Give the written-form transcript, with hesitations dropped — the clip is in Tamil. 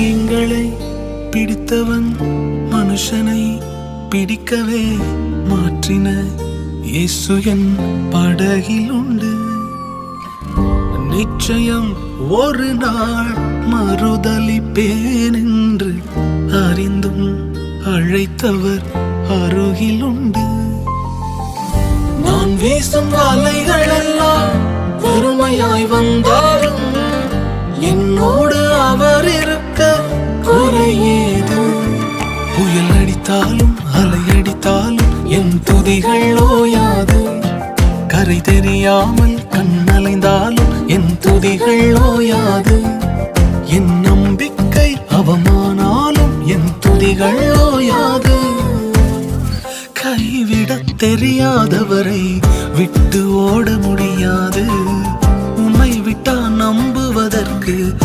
மீன்களை பிடித்தவன் மனுஷனை பிடிக்கவே மாற்றின இயேசு என் படகில் உண்டு. நிச்சயம் ஒரு நாள் மறுதலிப்பேன் என்று அறிந்தும் அழைத்தவர் அருகில் உண்டு. நான் வீசும் வலைகள் எல்லாம் வெறுமையாய் வந்தாலும் என்னோடு அவர் இருக்க குறையேது. புயல் அடித்தாலும் அலை அடித்தாலும் என் துதிகள் ஓயாது. கரை தெரியாமல் கண்ணலைந்தாலும் என் துதிகள் ஓயாது. என் நம்பிக்கை அவமானாலும் என் துதிகள் ஓயாது. கைவிடத் தெரியாதவரை விட்டு ஓட முடியாது. உம்மை விட்டா நம்புவதற்கு